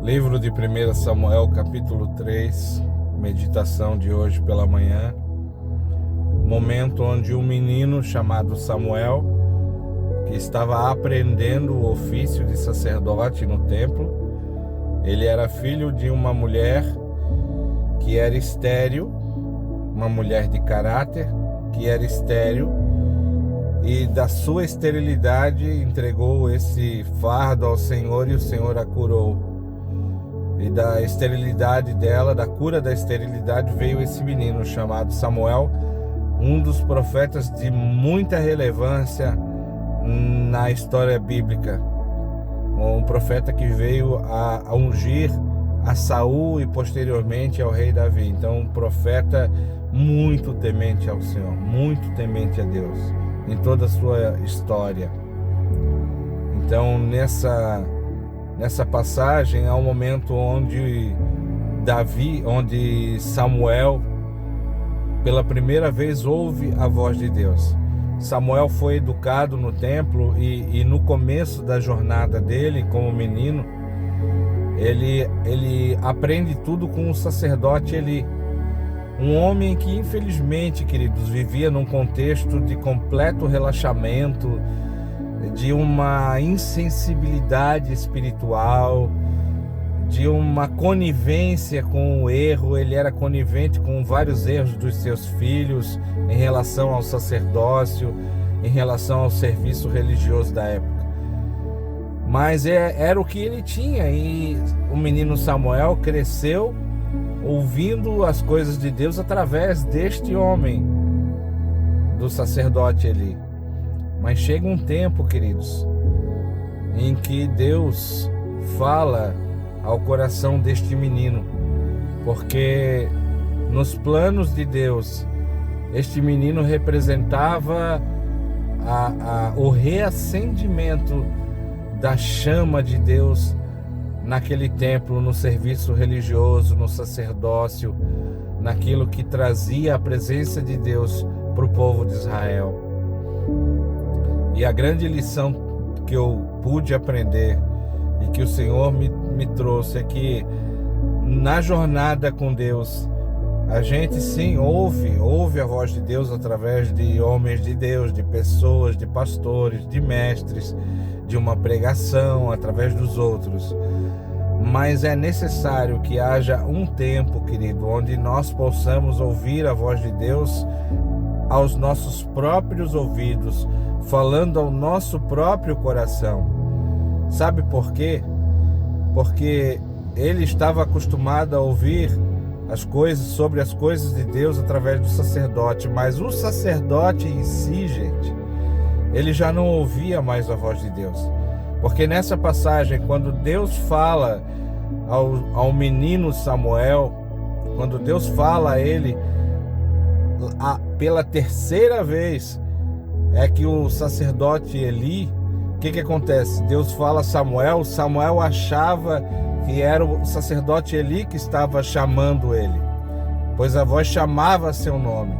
Livro de 1 Samuel, capítulo 3, meditação de hoje pela manhã. Momento onde um menino chamado Samuel, que estava aprendendo o ofício de sacerdote no templo, ele era filho de uma mulher que era estéril, uma mulher de caráter, que era estéril, e da sua esterilidade entregou esse fardo ao Senhor e o Senhor a curou. E da esterilidade dela, da cura da esterilidade, veio esse menino chamado Samuel, um dos profetas de muita relevância na história bíblica. Um profeta que veio a ungir a Saul e posteriormente ao rei Davi. Então, um profeta muito temente ao Senhor, muito temente a Deus, em toda a sua história. Então, nessa passagem há um momento onde Samuel pela primeira vez ouve a voz de Deus. Samuel foi educado no templo e no começo da jornada dele como menino, ele aprende tudo com o sacerdote Eli, um homem que infelizmente, queridos, vivia num contexto de completo relaxamento, de uma insensibilidade espiritual, de uma conivência com o erro. Ele era conivente com vários erros dos seus filhos em relação ao sacerdócio, em relação ao serviço religioso da época. Mas era o que ele tinha, e o menino Samuel cresceu ouvindo as coisas de Deus através deste homem, do sacerdote Eli. Mas chega um tempo, queridos, em que Deus fala ao coração deste menino, porque nos planos de Deus, este menino representava o reacendimento da chama de Deus naquele templo, no serviço religioso, no sacerdócio, naquilo que trazia a presença de Deus para o povo de Israel. E a grande lição que eu pude aprender e que o Senhor me trouxe é que na jornada com Deus, a gente sim ouve a voz de Deus através de homens de Deus, de pessoas, de pastores, de mestres, de uma pregação, através dos outros. Mas é necessário que haja um tempo, querido, onde nós possamos ouvir a voz de Deus aos nossos próprios ouvidos, falando ao nosso próprio coração. Sabe por quê? Porque ele estava acostumado a ouvir sobre as coisas de Deus através do sacerdote, mas o sacerdote em si, gente, ele já não ouvia mais a voz de Deus. Porque nessa passagem, quando Deus fala ao menino Samuel, quando Deus fala a ele pela terceira vez, é que o sacerdote Eli, o que acontece? Deus fala a Samuel achava que era o sacerdote Eli que estava chamando ele, pois a voz chamava seu nome.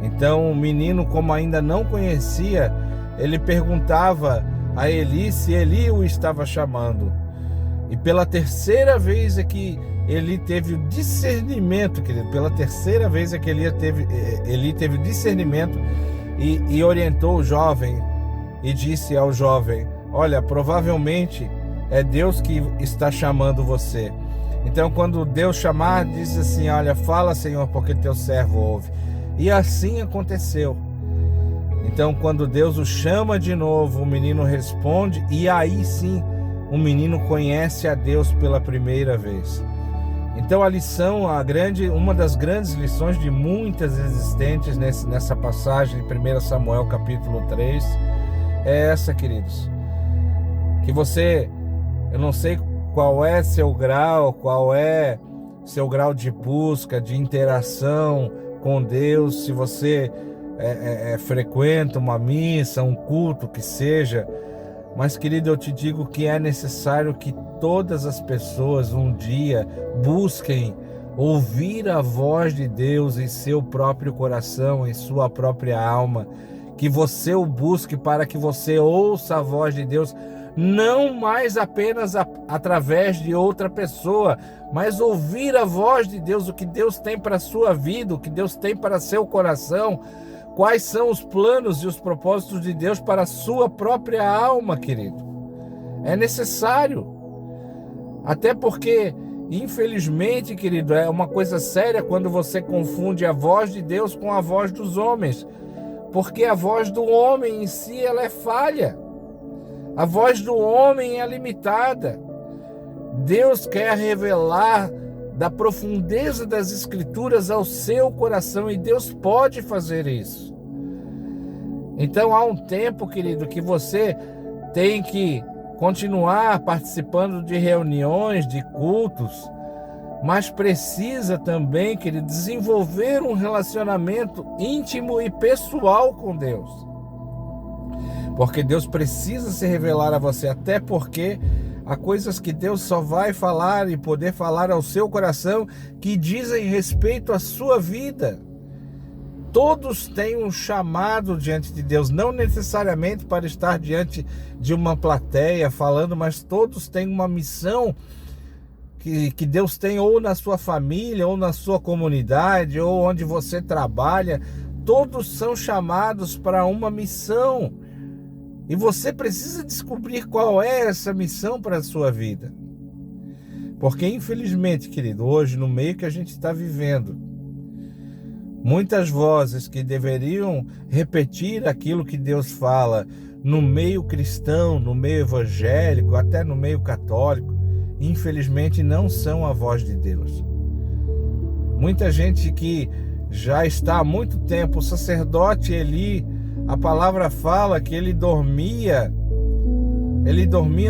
Então o menino, como ainda não conhecia, ele perguntava a Eli se Eli o estava chamando. E pela terceira vez é que Eli teve o discernimento, querido. Pela terceira vez é que Eli teve o discernimento e orientou o jovem e disse ao jovem: olha, provavelmente é Deus que está chamando você. Então, quando Deus chamar, diz assim: olha, fala, Senhor, porque teu servo ouve. E assim aconteceu. Então, quando Deus o chama de novo, o menino responde, e aí sim o menino conhece a Deus pela primeira vez. Então a lição, uma das grandes lições de muitas existentes nessa passagem de 1 Samuel capítulo 3 é essa, queridos. Que você, eu não sei qual é seu grau de busca, de interação com Deus, se você frequenta uma missa, um culto que seja, mas, querido, eu te digo que é necessário que todas as pessoas um dia busquem ouvir a voz de Deus em seu próprio coração, em sua própria alma, que você o busque para que você ouça a voz de Deus não mais apenas através de outra pessoa, mas ouvir a voz de Deus, o que Deus tem para a sua vida, o que Deus tem para seu coração, quais são os planos e os propósitos de Deus para a sua própria alma, querido. É necessário, até porque, infelizmente, querido, é uma coisa séria quando você confunde a voz de Deus com a voz dos homens, porque a voz do homem em si ela é falha, a voz do homem é limitada. Deus quer revelar da profundeza das Escrituras ao seu coração e Deus pode fazer isso. Então há um tempo, querido, que você tem que continuar participando de reuniões, de cultos, mas precisa também, querido, desenvolver um relacionamento íntimo e pessoal com Deus. Porque Deus precisa se revelar a você, até porque há coisas que Deus só vai falar e poder falar ao seu coração que dizem respeito à sua vida. Todos têm um chamado diante de Deus, não necessariamente para estar diante de uma plateia falando, mas todos têm uma missão que Deus tem ou na sua família, ou na sua comunidade, ou onde você trabalha. Todos são chamados para uma missão. E você precisa descobrir qual é essa missão para a sua vida. Porque, infelizmente, querido, hoje, no meio que a gente está vivendo, muitas vozes que deveriam repetir aquilo que Deus fala no meio cristão, no meio evangélico, até no meio católico, infelizmente não são a voz de Deus. Muita gente que já está há muito tempo, o sacerdote Eli, a palavra fala que ele dormia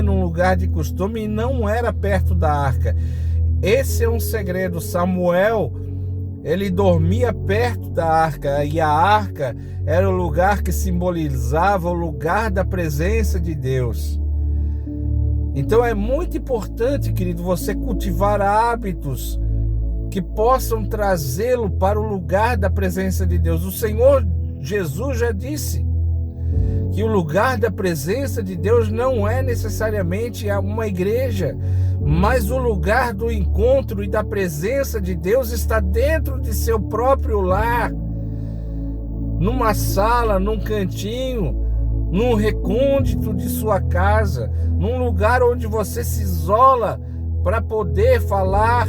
num lugar de costume e não era perto da arca. Esse é um segredo. Samuel, ele dormia perto da arca, e a arca era o lugar que simbolizava o lugar da presença de Deus. Então é muito importante, querido, você cultivar hábitos que possam trazê-lo para o lugar da presença de Deus. O Senhor Jesus já disse que o lugar da presença de Deus não é necessariamente uma igreja, mas o lugar do encontro e da presença de Deus está dentro de seu próprio lar, numa sala, num cantinho, num recôndito de sua casa, num lugar onde você se isola para poder falar,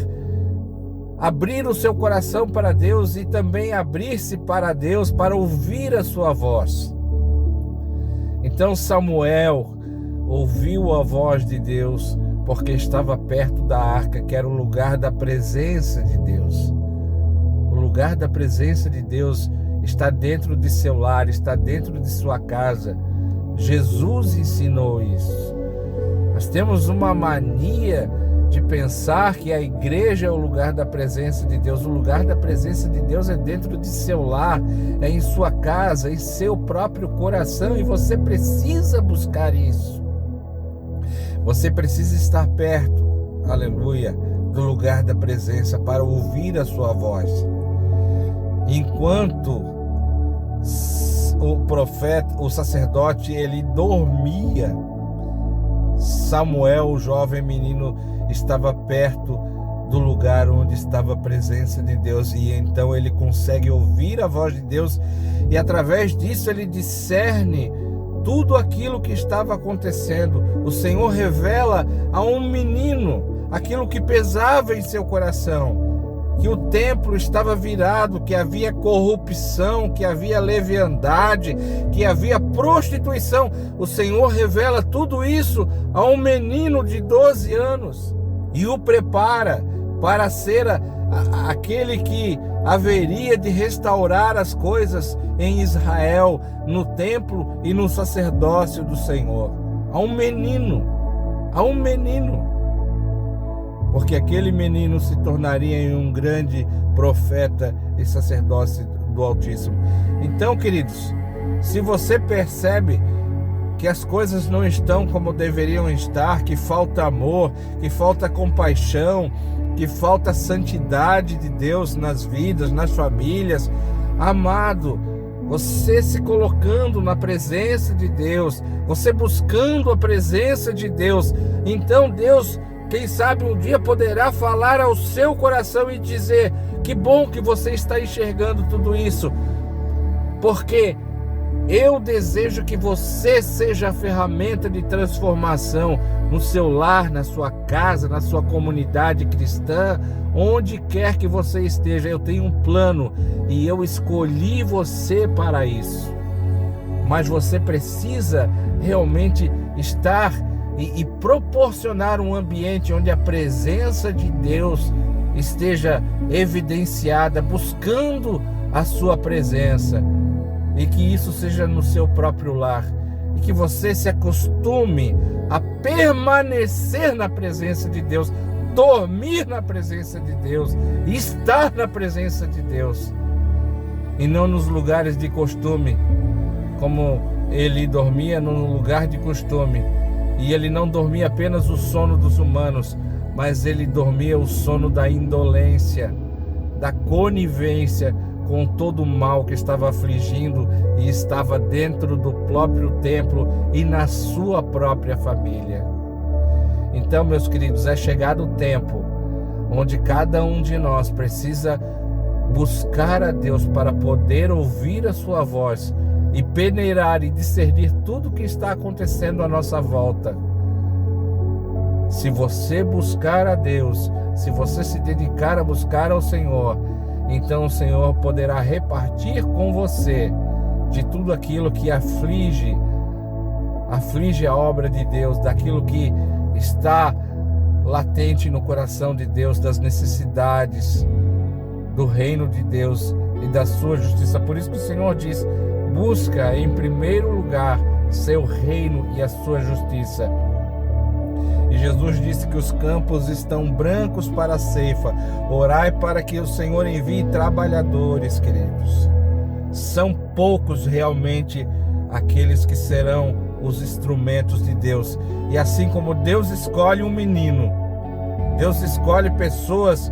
abrir o seu coração para Deus e também abrir-se para Deus, para ouvir a sua voz. Então Samuel ouviu a voz de Deus porque estava perto da arca, que era o lugar da presença de Deus. O lugar da presença de Deus está dentro de seu lar, está dentro de sua casa. Jesus ensinou isso. Nós temos uma mania de pensar que a igreja é o lugar da presença de Deus. O lugar da presença de Deus é dentro de seu lar, é em sua casa, em seu próprio coração, e você precisa buscar isso. Você precisa estar perto, aleluia, do lugar da presença para ouvir a sua voz. Enquanto o profeta, o sacerdote, ele dormia, Samuel, o jovem menino, estava perto do lugar onde estava a presença de Deus, e então ele consegue ouvir a voz de Deus, e através disso ele discerne tudo aquilo que estava acontecendo. O Senhor revela a um menino aquilo que pesava em seu coração, que o templo estava virado, que havia corrupção, que havia leviandade, que havia prostituição. O Senhor revela tudo isso a um menino de 12 anos e o prepara para ser aquele que haveria de restaurar as coisas em Israel, no templo e no sacerdócio do Senhor. A um menino, porque aquele menino se tornaria em um grande profeta e sacerdote do Altíssimo. Então, queridos, se você percebe que as coisas não estão como deveriam estar, que falta amor, que falta compaixão, que falta santidade de Deus nas vidas, nas famílias, amado, você se colocando na presença de Deus, você buscando a presença de Deus, então Deus, quem sabe um dia poderá falar ao seu coração e dizer: que bom que você está enxergando tudo isso, porque eu desejo que você seja a ferramenta de transformação no seu lar, na sua casa, na sua comunidade cristã, onde quer que você esteja. Eu tenho um plano e eu escolhi você para isso. Mas você precisa realmente estar e proporcionar um ambiente onde a presença de Deus esteja evidenciada, buscando a sua presença, e que isso seja no seu próprio lar, e que você se acostume a permanecer na presença de Deus, dormir na presença de Deus, estar na presença de Deus, e não nos lugares de costume, como ele dormia no lugar de costume. E ele não dormia apenas o sono dos humanos, mas ele dormia o sono da indolência, da conivência com todo o mal que estava afligindo e estava dentro do próprio templo e na sua própria família. Então, meus queridos, é chegado o tempo onde cada um de nós precisa buscar a Deus para poder ouvir a sua voz e peneirar e discernir tudo o que está acontecendo à nossa volta. Se você buscar a Deus, se você se dedicar a buscar ao Senhor, então o Senhor poderá repartir com você de tudo aquilo que aflige a obra de Deus, daquilo que está latente no coração de Deus, das necessidades do reino de Deus e da sua justiça. Por isso que o Senhor diz: busca em primeiro lugar seu reino e a sua justiça. E Jesus disse que os campos estão brancos para a ceifa. Orai para que o Senhor envie trabalhadores, queridos. São poucos realmente aqueles que serão os instrumentos de Deus. E assim como Deus escolhe um menino, Deus escolhe pessoas.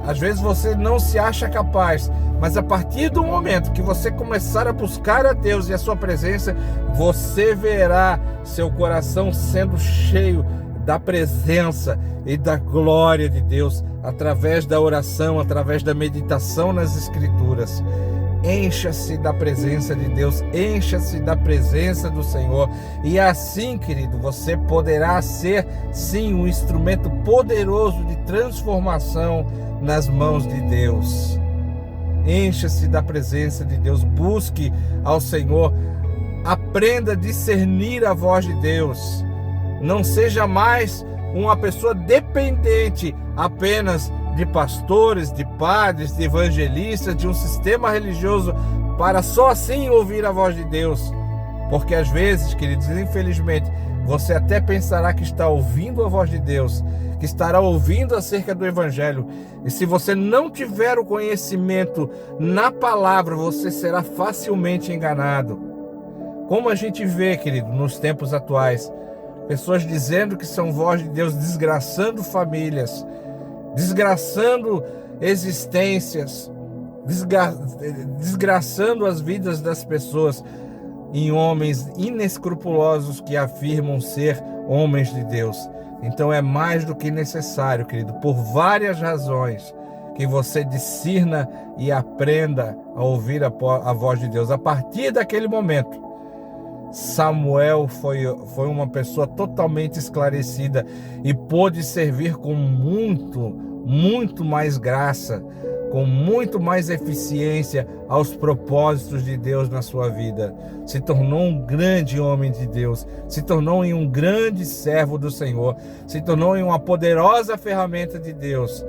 Às vezes você não se acha capaz, mas a partir do momento que você começar a buscar a Deus e a sua presença, você verá seu coração sendo cheio da presença e da glória de Deus, através da oração, através da meditação nas Escrituras. Encha-se da presença de Deus, encha-se da presença do Senhor, e assim, querido, você poderá ser, sim, um instrumento poderoso de transformação nas mãos de Deus. Encha-se da presença de Deus, busque ao Senhor, aprenda a discernir a voz de Deus. Não seja mais uma pessoa dependente apenas de pastores, de padres, de evangelistas, de um sistema religioso, para só assim ouvir a voz de Deus. Porque às vezes, queridos, infelizmente, você até pensará que está ouvindo a voz de Deus, que estará ouvindo acerca do Evangelho, e se você não tiver o conhecimento na palavra, você será facilmente enganado. Como a gente vê, querido, nos tempos atuais, pessoas dizendo que são voz de Deus, desgraçando famílias, desgraçando existências, desgraçando as vidas das pessoas, em homens inescrupulosos que afirmam ser homens de Deus. Então é mais do que necessário, querido, por várias razões, que você discirna e aprenda a ouvir a voz de Deus. A partir daquele momento, Samuel foi uma pessoa totalmente esclarecida e pôde servir com muito mais graça, com muito mais eficiência aos propósitos de Deus na sua vida. Se tornou um grande homem de Deus, se tornou um grande servo do Senhor, se tornou uma poderosa ferramenta de Deus.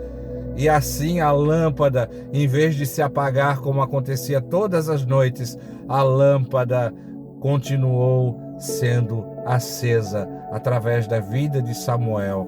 E assim a lâmpada, em vez de se apagar como acontecia todas as noites, a lâmpada continuou sendo acesa através da vida de Samuel.